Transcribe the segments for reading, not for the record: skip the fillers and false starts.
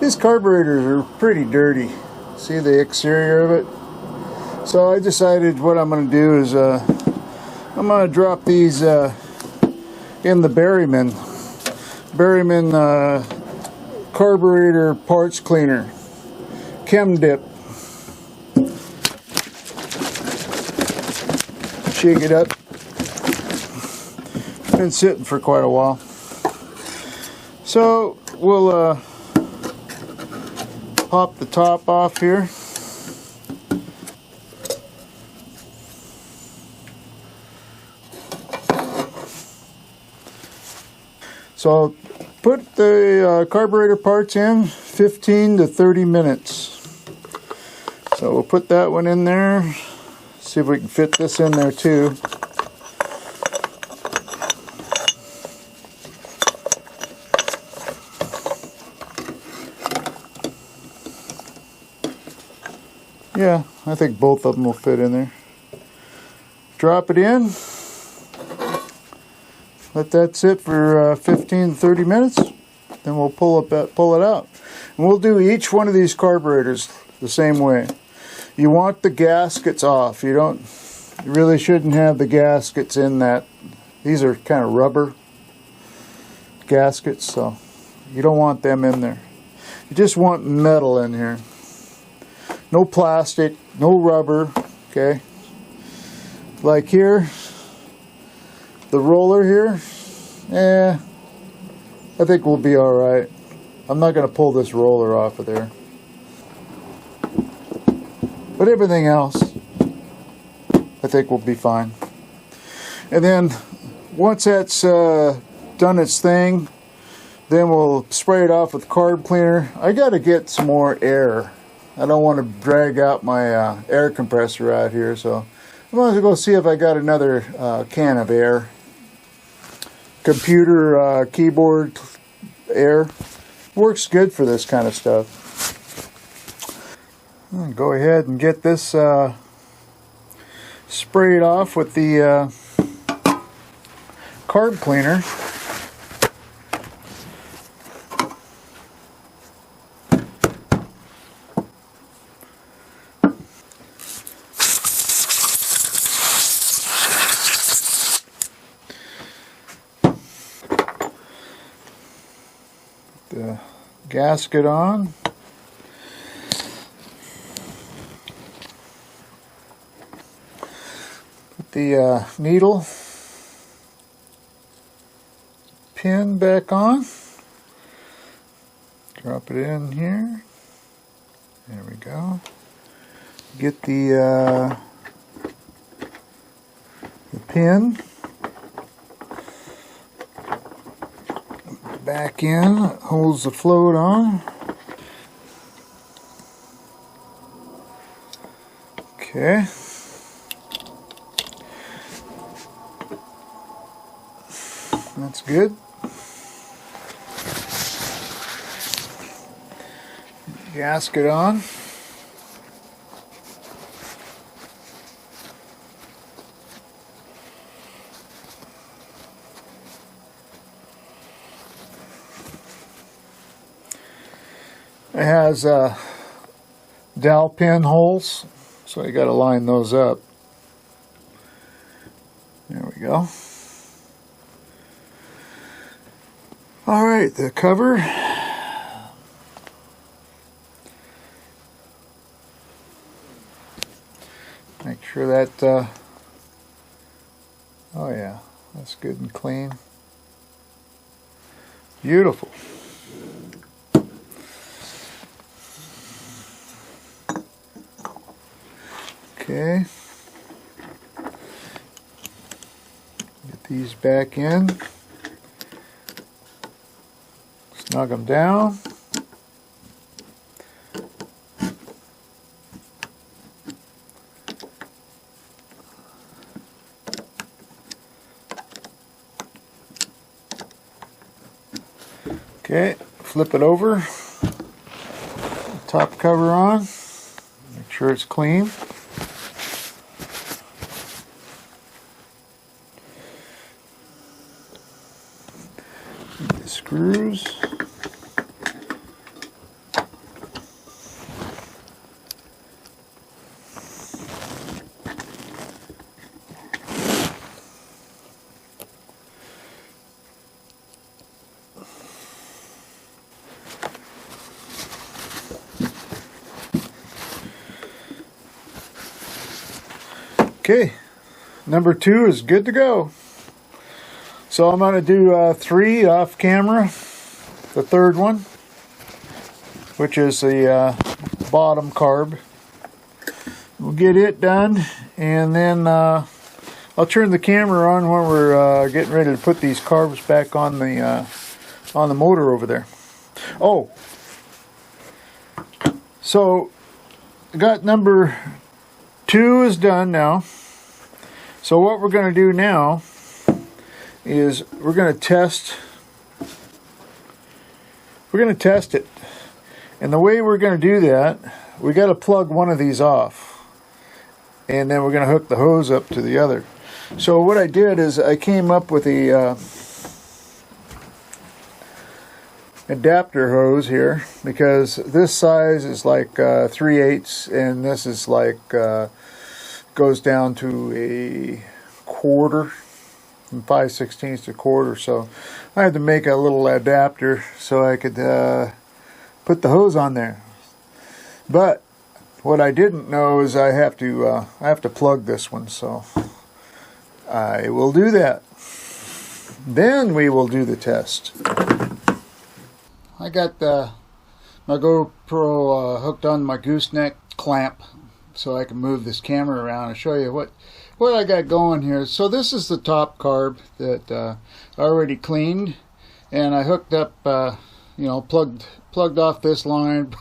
These carburetors are pretty dirty. See the exterior of it? So I decided what I'm going to do is I'm going to drop these in the Berryman carburetor parts cleaner, Chem Dip. Shake it up. Been sitting for quite a while. So we'll pop the top off here. So I'll put the carburetor parts in 15 to 30 minutes. So we'll put that one in there. See if we can fit this in there too. Yeah, I think both of them will fit in there. Drop it in. Let that sit for 15 to 30 minutes. Then we'll pull it out. And we'll do each one of these carburetors the same way. You want the gaskets off. You really shouldn't have the gaskets in that. These are kind of rubber gaskets, so you don't want them in there. You just want metal in here. No plastic, no rubber, okay? Like here, the roller here, I think we'll be alright. I'm not going to pull this roller off of there. But everything else, I think will be fine. And then, once that's done its thing, then we'll spray it off with carb cleaner. I got to get some more air. I don't want to drag out my air compressor out here, so I'm going to go see if I got another can of air. Computer keyboard air. Works good for this kind of stuff. I'll go ahead and get this sprayed off with the carb cleaner. The gasket on. Put the needle pin back on. Drop it in here. There we go. Get the pin back in, holds the float on. Okay. That's good. Gasket on. It has dowel pin holes, so you got to line those up. There we go. All right, the cover. Make sure that, oh yeah, that's good and clean. Beautiful. Okay. Get these back in. Snug them down. Okay, flip it over. Top cover on. Make sure it's clean. Screws. Okay, number 2 is good to go. So I'm going to do 3 off camera. The third one, which is the bottom carb. We'll get it done, and then I'll turn the camera on when we're getting ready to put these carbs back on the motor over there. Oh, so got number 2 is done now. So what we're going to do now is we're going to test it. And the way we're going to do that, we got to plug one of these off, and then we're going to hook the hose up to the other. So what I did is I came up with a adapter hose here, because this size is like 3/8, and this is like goes down to a quarter, and 5/16 to a quarter. So I had to make a little adapter so I could put the hose on there. But what I didn't know is I have to plug this one, so I will do that. Then we will do the test. I got my GoPro hooked on my gooseneck clamp so I can move this camera around and show you what I got going here. So this is the top carb that I already cleaned, and I hooked up, plugged off this line,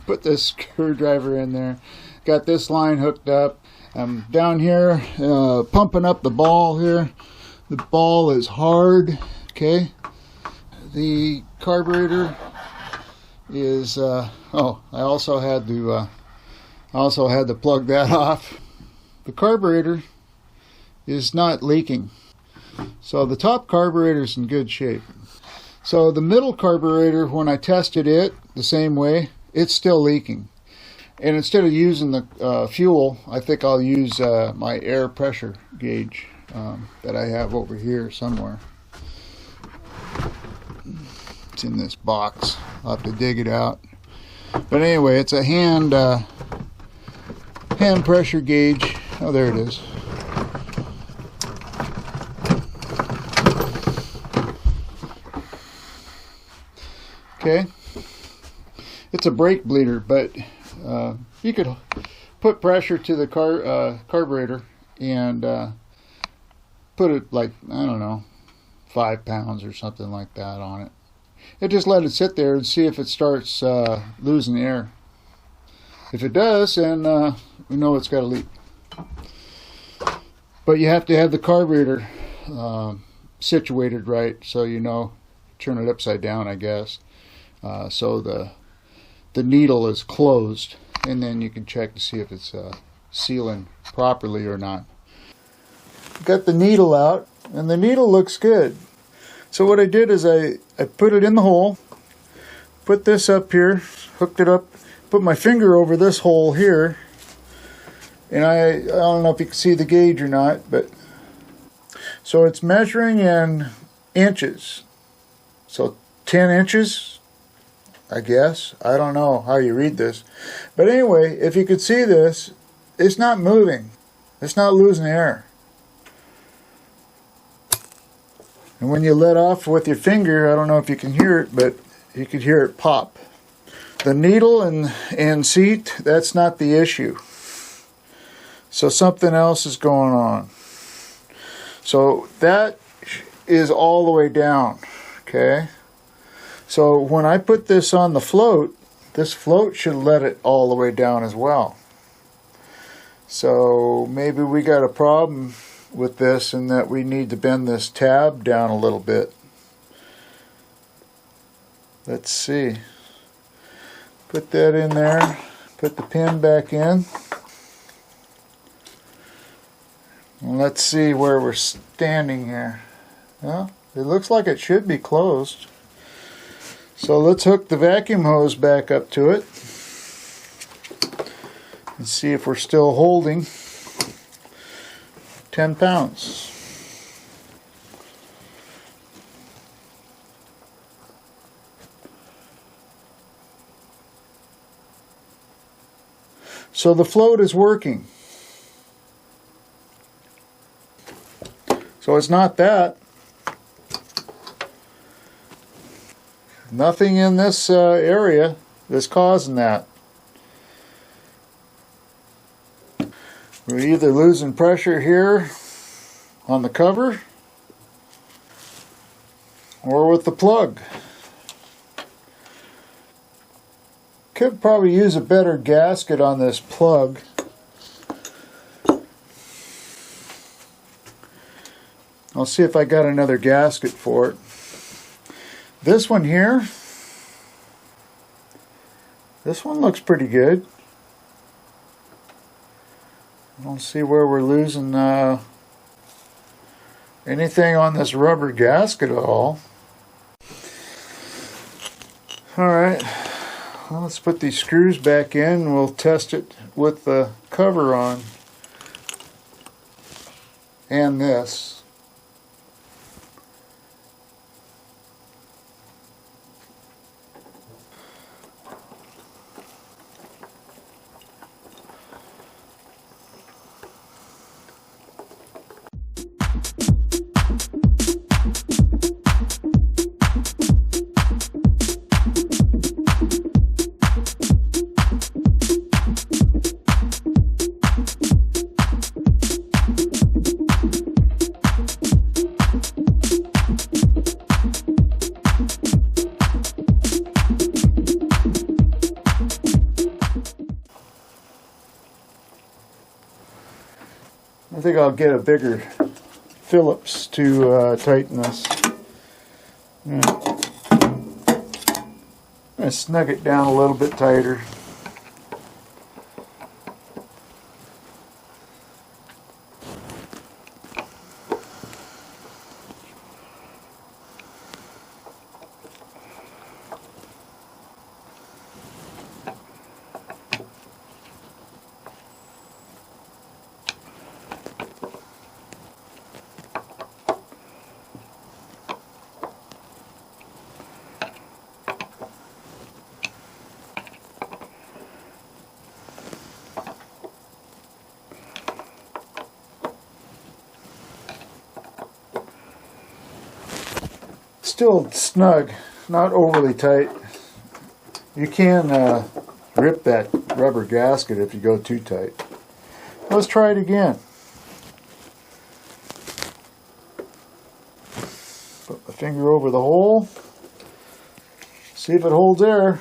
put this screwdriver in there, got this line hooked up. I'm down here pumping up the ball here. The ball is hard, okay? The carburetor is I also had to plug that off. The carburetor is not leaking, so the top carburetor is in good shape. So the middle carburetor, when I tested it the same way, it's still leaking. And instead of using the fuel, I think I'll use my air pressure gauge that I have over here somewhere. It's in this box. I'll have to dig it out. But anyway, it's a hand pressure gauge. Oh, there it is. Okay. It's a brake bleeder, but you could put pressure to the carburetor and put it like, I don't know, 5 pounds or something like that on it. And just let it sit there and see if it starts losing air. If it does, then we know it's got a leak. But you have to have the carburetor situated right, so turn it upside down, I guess, so the needle is closed, and then you can check to see if it's sealing properly or not. Got the needle out, and the needle looks good. So what I did is I put it in the hole, put this up here, hooked it up, put my finger over this hole here, and I don't know if you can see the gauge or not, but so it's measuring in inches. So 10 inches, I guess. I don't know how you read this. But anyway, if you could see this, it's not moving. It's not losing air. And when you let off with your finger, I don't know if you can hear it, but you could hear it pop. The needle and seat, that's not the issue. So something else is going on. So that is all the way down, okay? So when I put this on the float, this float should let it all the way down as well. So maybe we got a problem with this, and that we need to bend this tab down a little bit. Let's see. Put that in there. Put the pin back in. And let's see where we're standing here. Well, it looks like it should be closed. So let's hook the vacuum hose back up to it and see if we're still holding 10 pounds. So the float is working. So it's not that. Nothing in this area is causing that. We're either losing pressure here on the cover or with the plug. Could probably use a better gasket on this plug. I'll see if I got another gasket for it. This one here, this one looks pretty good. I don't see where we're losing anything on this rubber gasket at all. Alright, well, let's put these screws back in and we'll test it with the cover on. And this. I think I'll get a bigger Phillips to tighten this. I snug it down a little bit tighter. Still snug, not overly tight. You can rip that rubber gasket if you go too tight. Let's try it again. Put my finger over the hole. See if it holds there.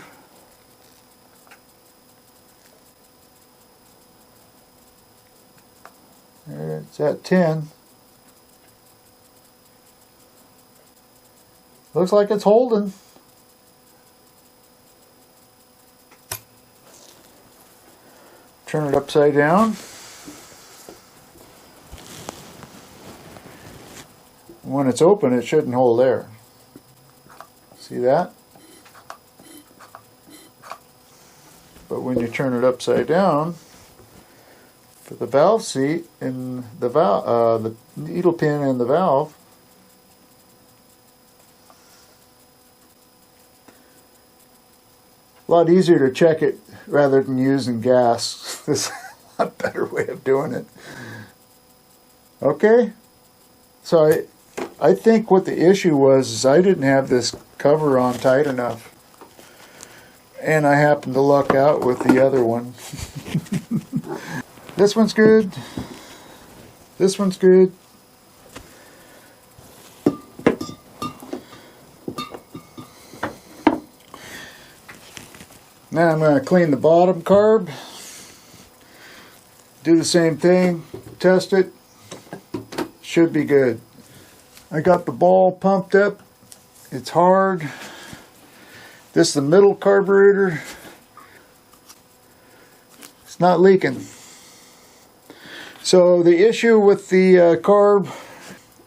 There, it's at 10. Looks like it's holding. Turn it upside down. When it's open, it shouldn't hold there. See that? But when you turn it upside down, for the valve seat and the needle pin and the valve, a lot easier to check it rather than using gas. This is a better way of doing it. Okay, so I think what the issue was is I didn't have this cover on tight enough, and I happened to luck out with the other one. This one's good. This one's good. Now I'm going to clean the bottom carb, do the same thing, test it, should be good. I got the ball pumped up, it's hard. This is the middle carburetor, it's not leaking. So the issue with the carb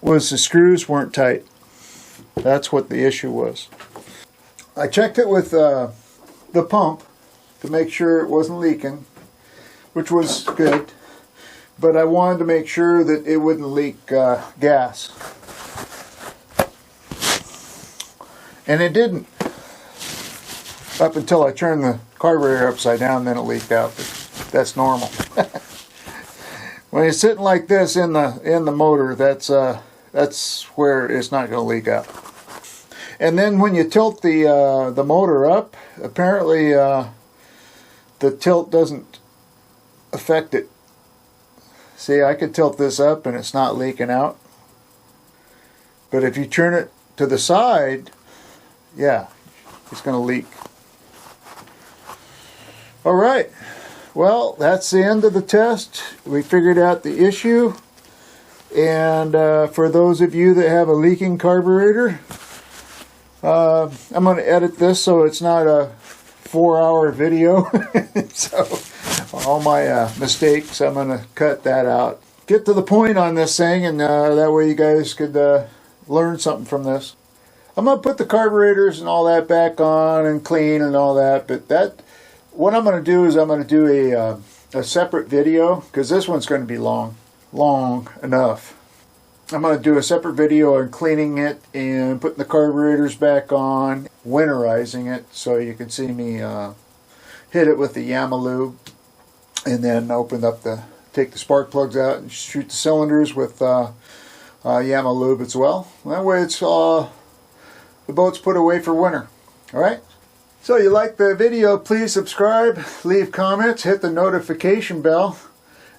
was the screws weren't tight. That's what the issue was. I checked it with the pump to make sure it wasn't leaking, which was good, but I wanted to make sure that it wouldn't leak gas, and it didn't up until I turned the carburetor upside down. Then it leaked out, but that's normal. When you're sitting like this in the motor, that's That's where it's not going to leak out. And then when you tilt the motor up, apparently the tilt doesn't affect it. See, I could tilt this up and it's not leaking out. But if you turn it to the side, yeah, it's going to leak. Alright, well, that's the end of the test. We figured out the issue. And for those of you that have a leaking carburetor, I'm going to edit this so it's not a 4-hour video. So all my mistakes, I'm going to cut that out. Get to the point on this thing, and that way you guys could learn something from this. I'm going to put the carburetors and all that back on and clean and all that, but what I'm going to do is I'm going to do a separate video, because this one's going to be long enough. I'm going to do a separate video on cleaning it and putting the carburetors back on, winterizing it, so you can see me hit it with the Yamalube, and then take the spark plugs out and shoot the cylinders with Yamalube as well. That way it's the boat's put away for winter. Alright? So you like the video, please subscribe, leave comments, hit the notification bell,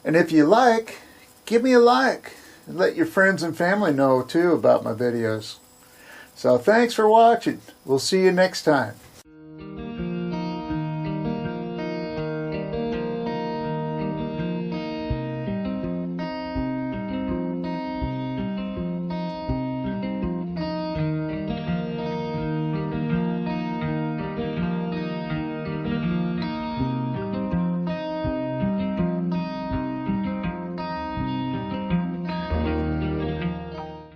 and if you like, give me a like. And let your friends and family know too about my videos. So thanks for watching. We'll see you next time.